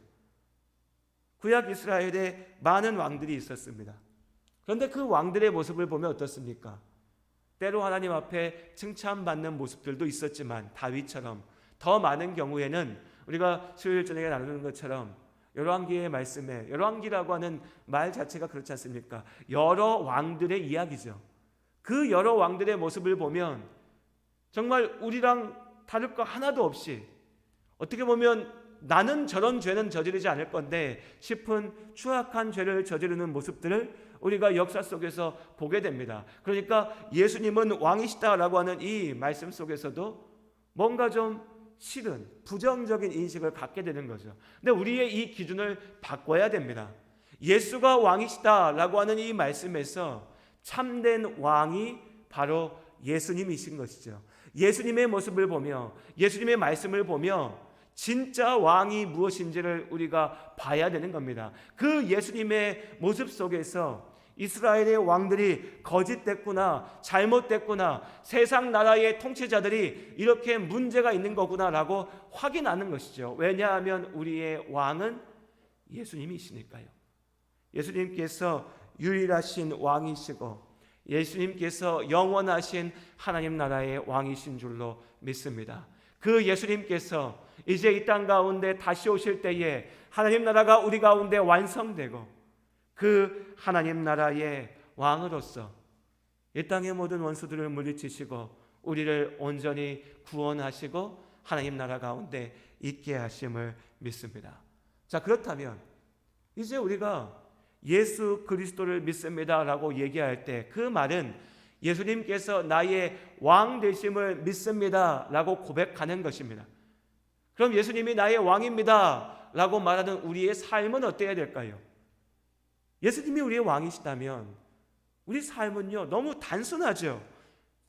구약 이스라엘에 많은 왕들이 있었습니다. 그런데 그 왕들의 모습을 보면 어떻습니까? 때로 하나님 앞에 칭찬받는 모습들도 있었지만 다윗처럼, 더 많은 경우에는 우리가 수요일 저녁에 나누는 것처럼 열왕기의 말씀에, 열왕기라고 하는 말 자체가 그렇지 않습니까? 여러 왕들의 이야기죠. 그 여러 왕들의 모습을 보면 정말 우리랑 다를 거 하나도 없이, 어떻게 보면 나는 저런 죄는 저지르지 않을 건데 싶은 추악한 죄를 저지르는 모습들을 우리가 역사 속에서 보게 됩니다. 그러니까 예수님은 왕이시다라고 하는 이 말씀 속에서도 뭔가 좀 싫은 부정적인 인식을 갖게 되는 거죠. 근데 우리의 이 기준을 바꿔야 됩니다. 예수가 왕이시다라고 하는 이 말씀에서 참된 왕이 바로 예수님이신 것이죠. 예수님의 모습을 보며, 예수님의 말씀을 보며 진짜 왕이 무엇인지를 우리가 봐야 되는 겁니다. 그 예수님의 모습 속에서 이스라엘의 왕들이 거짓됐구나, 잘못됐구나, 세상 나라의 통치자들이 이렇게 문제가 있는 거구나라고 확인하는 것이죠. 왜냐하면 우리의 왕은 예수님이시니까요. 예수님께서 유일하신 왕이시고 예수님께서 영원하신 하나님 나라의 왕이신 줄로 믿습니다. 그 예수님께서 이제 이 땅 가운데 다시 오실 때에 하나님 나라가 우리 가운데 완성되고 그 하나님 나라의 왕으로서 이 땅의 모든 원수들을 물리치시고 우리를 온전히 구원하시고 하나님 나라 가운데 있게 하심을 믿습니다. 자, 그렇다면 이제 우리가 예수 그리스도를 믿습니다라고 얘기할 때 그 말은 예수님께서 나의 왕 되심을 믿습니다라고 고백하는 것입니다. 그럼 예수님이 나의 왕입니다라고 말하는 우리의 삶은 어때야 될까요? 예수님이 우리의 왕이시다면 우리 삶은요 너무 단순하죠.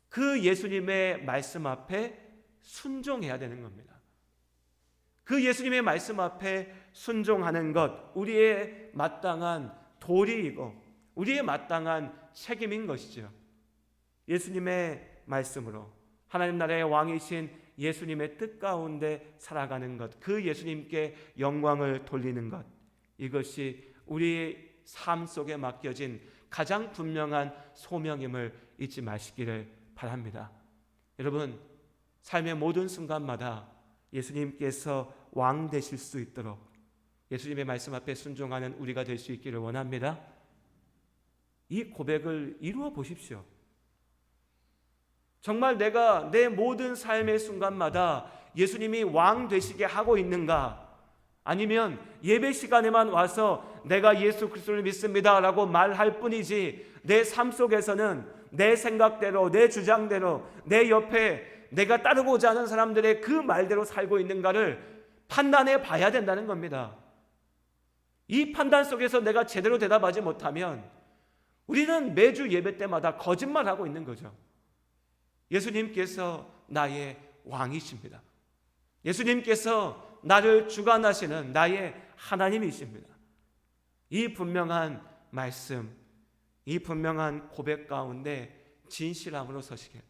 그 예수님의 말씀 앞에 순종해야 되는 겁니다. 그 예수님의 말씀 앞에 순종하는 것, 우리의 마땅한 도리이고 우리의 마땅한 책임인 것이죠. 예수님의 말씀으로 하나님 나라의 왕이신 예수님의 뜻 가운데 살아가는 것, 그 예수님께 영광을 돌리는 것, 이것이 우리의 삶 속에 맡겨진 가장 분명한 소명임을 잊지 마시기를 바랍니다. 여러분, 삶의 모든 순간마다 예수님께서 왕 되실 수 있도록 예수님의 말씀 앞에 순종하는 우리가 될 수 있기를 원합니다. 이 고백을 이루어 보십시오. 정말 내가 내 모든 삶의 순간마다 예수님이 왕 되시게 하고 있는가? 아니면 예배 시간에만 와서 내가 예수 그리스도를 믿습니다 라고 말할 뿐이지 내 삶 속에서는 내 생각대로, 내 주장대로, 내 옆에 내가 따르고자 하는 사람들의 그 말대로 살고 있는가를 판단해 봐야 된다는 겁니다. 이 판단 속에서 내가 제대로 대답하지 못하면 우리는 매주 예배 때마다 거짓말하고 있는 거죠. 예수님께서 나의 왕이십니다. 예수님께서 나를 주관하시는 나의 하나님이십니다. 이 분명한 말씀, 이 분명한 고백 가운데 진실함으로 서시길,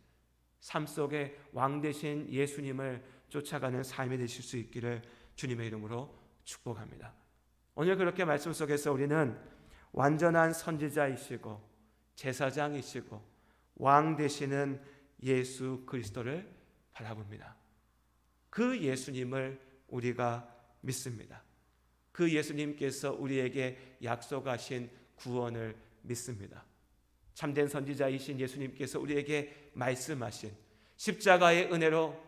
삶 속에 왕 되신 예수님을 쫓아가는 삶이 되실 수 있기를 주님의 이름으로 축복합니다. 오늘 그렇게 말씀 속에서 우리는 완전한 선지자이시고 제사장이시고 왕 되시는 예수 그리스도를 바라봅니다. 그 예수님을 우리가 믿습니다. 그 예수님께서 우리에게 약속하신 구원을 믿습니다. 참된 선지자이신 예수님께서 우리에게 말씀하신 십자가의 은혜로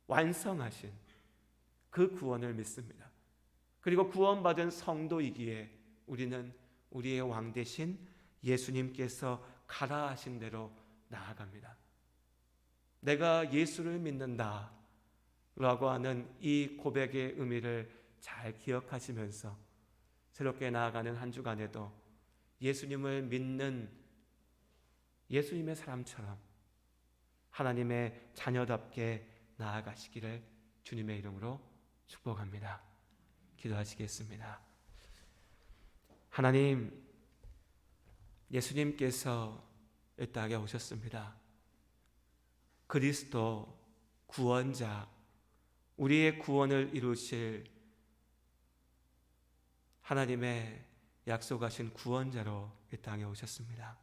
완성하신 그 구원을 믿습니다. 그리고 구원받은 성도이기에 우리는 우리의 왕 되신 예수님께서 가라 하신 대로 나아갑니다. 내가 예수를 믿는다 라고 하는 이 고백의 의미를 잘 기억하시면서 새롭게 나아가는 한 주간에도 예수님을 믿는 예수님의 사람처럼 하나님의 자녀답게 나아가시기를 주님의 이름으로 축복합니다. 기도하시겠습니다. 하나님, 예수님께서 이 땅에 오셨습니다. 그리스도 구원자, 우리의 구원을 이루실 하나님의 약속하신 구원자로 이 땅에 오셨습니다.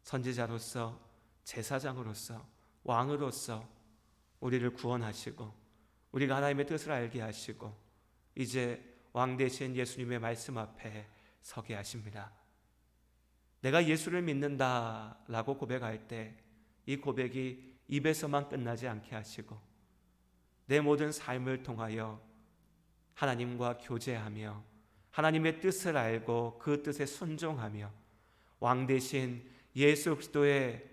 선지자로서, 제사장으로서, 왕으로서 우리를 구원하시고 우리가 하나님의 뜻을 알게 하시고 이제 왕 되신 예수님의 말씀 앞에 서게 하십니다. 내가 예수를 믿는다 라고 고백할 때 이 고백이 입에서만 끝나지 않게 하시고 내 모든 삶을 통하여 하나님과 교제하며 하나님의 뜻을 알고 그 뜻에 순종하며 왕 되신 예수 그리스도의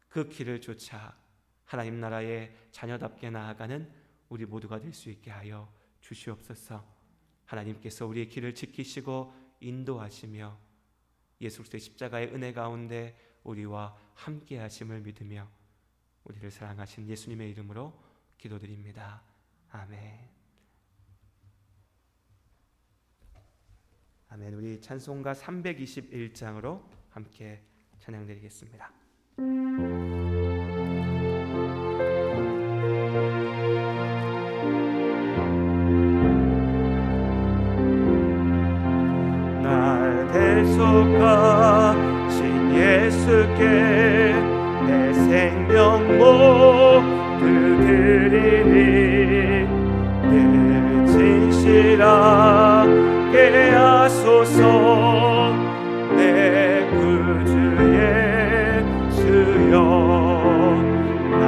그 길을 쫓아 하나님 나라의 자녀답게 나아가는 우리 모두가 될 수 있게 하여 주시옵소서. 하나님께서 우리의 길을 지키시고 인도하시며 예수 그리스도의 십자가의 은혜 가운데 우리와 함께 하심을 믿으며 우리를 사랑하신 예수님의 이름으로 기도드립니다. 아멘. 아멘. 우리 찬송가 321장으로 함께 찬양드리겠습니다. 날 대속하신 예수께 내 생명 모두 드리니 늘 진실하게 하소서. 내 구주 예수여, 나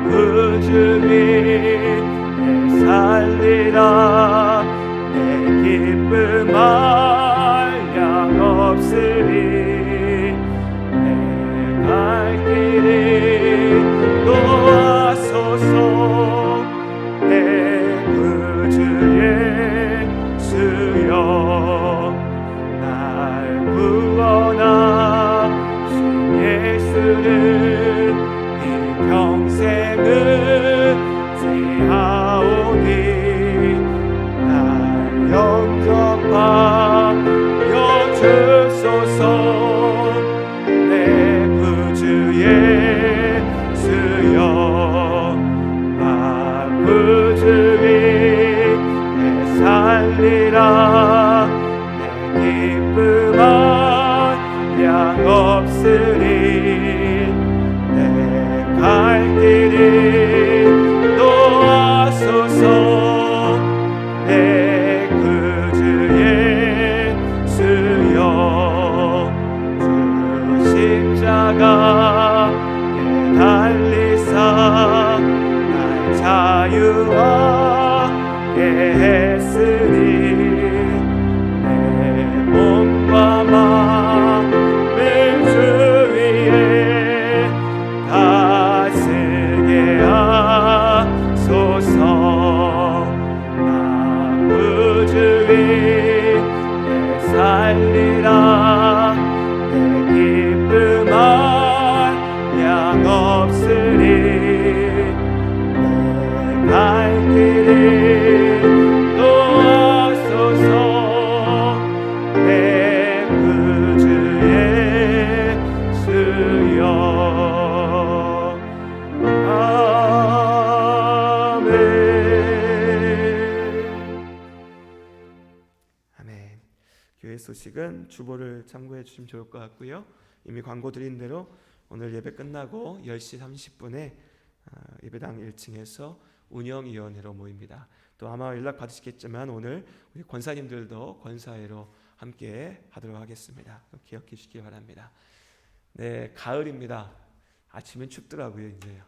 구주 위에 살리라. 내 기쁨 한량 없으리. 내 갈 길이 놓아소서. 내 구주 예수여, 날 구원하신 예수는 이 평생을 지하오니 날 영접하여 주소서. 내 구주 예수여, 나 구주 위에 살리라. 내 기쁨 한량 없으리. 내 갈 길이 놓아소서. 내 구주 예수여, 주 십자가에 달리사 날 자유하게 했으니 내 몸과 마음을 주 위에 다스게 하소서. 나 구주 위에 살리라. 내 기쁨 한량 없으리. 내 갈 길 소식은 주보를 참고해 주시면 좋을 것 같고요. 이미 광고 드린 대로 오늘 예배 끝나고 10시 30분에 예배당 1층에서 운영위원회로 모입니다. 또 아마 연락 받으시겠지만 오늘 우리 권사님들도 권사회로 함께 하도록 하겠습니다. 기억해 주시기 바랍니다. 네, 가을입니다. 아침엔 춥더라고요. 이제요.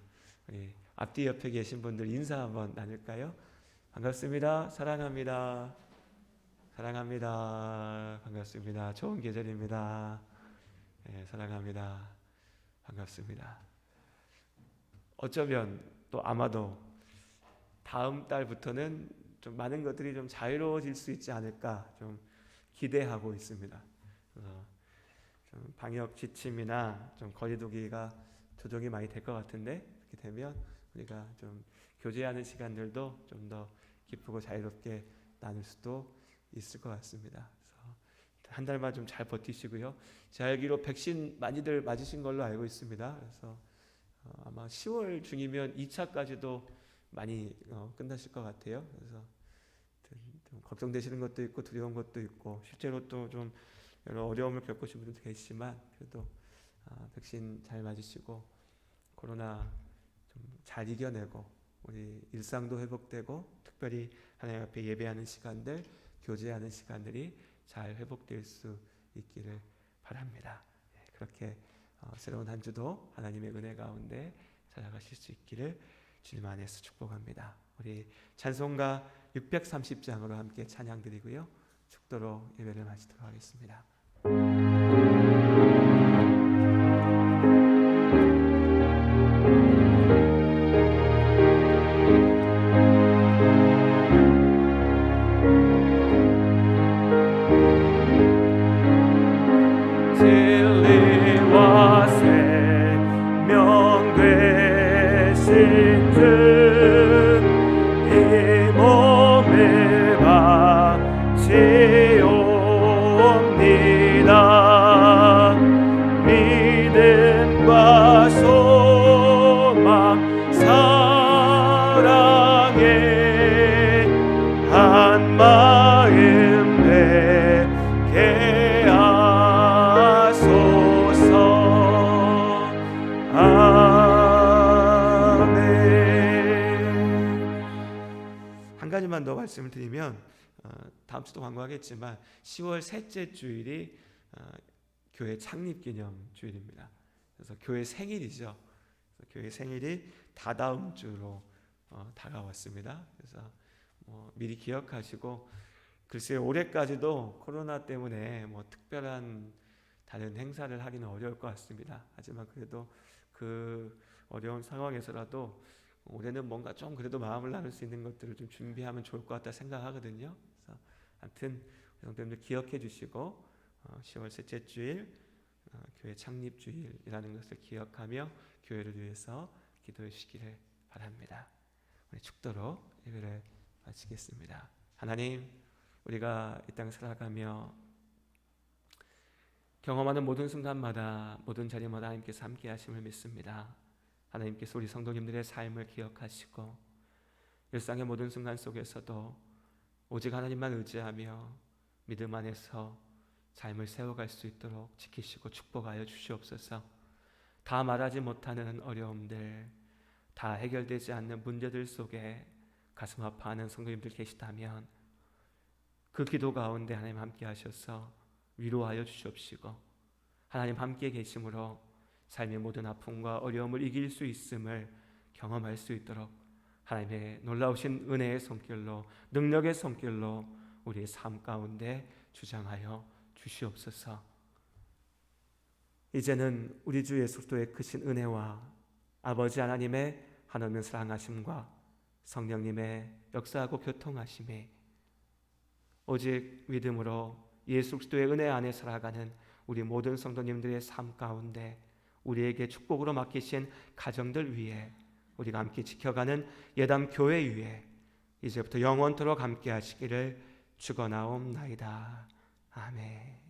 우리 앞뒤 옆에 계신 분들 인사 한번 나눌까요? 반갑습니다. 사랑합니다. 사랑합니다. 반갑습니다. 좋은 계절입니다. 네, 사랑합니다. 반갑습니다. 어쩌면 또 아마도 다음 달부터는 좀 많은 것들이 좀 자유로워질 수 있지 않을까 좀 기대하고 있습니다. 그래서 좀 방역 지침이나 좀 거리두기가 조정이 많이 될 것 같은데 그렇게 되면 우리가 좀 교제하는 시간들도 좀 더 기쁘고 자유롭게 나눌 수도 있을 것 같습니다. 그래서 한 달만 좀 잘 버티시고요. 제 알기로 백신 많이들 맞으신 걸로 알고 있습니다. 그래서 아마 10월 중이면 2차까지도 많이 끝나실 것 같아요. 그래서 좀 걱정되시는 것도 있고 두려운 것도 있고 실제로 또 좀 여러 어려움을 겪으신 분들도 계시지만 그래도 백신 잘 맞으시고 코로나 좀 잘 이겨내고 우리 일상도 회복되고 특별히 하나님 앞에 예배하는 시간들, 교제하는 시간들이 잘 회복될 수 있기를 바랍니다. 그렇게 새로운 한 주도 하나님의 은혜 가운데 살아가실 수 있기를 주님 안에서 축복합니다. 우리 찬송가 630장으로 함께 찬양 드리고요. 축도로 예배를 마치도록 하겠습니다. 진리와 생명 되신 주 이 몸을 바치옵니다. 믿음과 소망 사랑에 한 마음 되게 하소서. 한 가지만 더 말씀을 드리면 다음 주도 광고하겠지만 10월 셋째 주일이 교회 창립 기념 주일입니다. 그래서 교회 생일이죠. 그래서 교회 생일이 다다음 주로 다가왔습니다. 그래서 미리 기억하시고 글쎄요 올해까지도 코로나 때문에 특별한 다른 행사를 하기는 어려울 것 같습니다. 하지만 그래도 그 어려운 상황에서라도 올해는 뭔가 좀 그래도 마음을 나눌 수 있는 것들을 좀 준비하면 좋을 것 같다 생각하거든요. 그래서 아무튼 성도님들 기억해 주시고 10월 셋째 주일 교회 창립 주일이라는 것을 기억하며 교회를 위해서 기도해 주시기를 바랍니다. 우리 축도로 예배를 마치겠습니다. 하나님, 우리가 이 땅 살아가며 경험하는 모든 순간마다 모든 자리마다 하나님께서 함께 하심을 믿습니다. 하나님께서 우리 성도님들의 삶을 기억하시고 일상의 모든 순간 속에서도 오직 하나님만 의지하며 믿음 안에서 삶을 세워갈 수 있도록 지키시고 축복하여 주시옵소서. 다 말하지 못하는 어려움들, 다 해결되지 않는 문제들 속에 가슴 아파하는 성도님들 계시다면 그 기도 가운데 하나님 함께 하셔서 위로하여 주시옵시고 하나님 함께 계심으로 삶의 모든 아픔과 어려움을 이길 수 있음을 경험할 수 있도록 하나님의 놀라우신 은혜의 손길로 능력의 손길로 우리의 삶 가운데 주장하여 주시옵소서. 이제는 우리 주 예수 그리스도의 크신 은혜와 아버지 하나님의 한없는 사랑하심과 성령님의 역사하고 교통하심이 오직 믿음으로 예수 그리스도의 은혜 안에 살아가는 우리 모든 성도님들의 삶 가운데 우리에게 축복으로 맡기신 가정들 위에 우리가 함께 지켜가는 예담 교회 위에 이제부터 영원토록 함께 하시기를 축원하옵나이다. 아멘.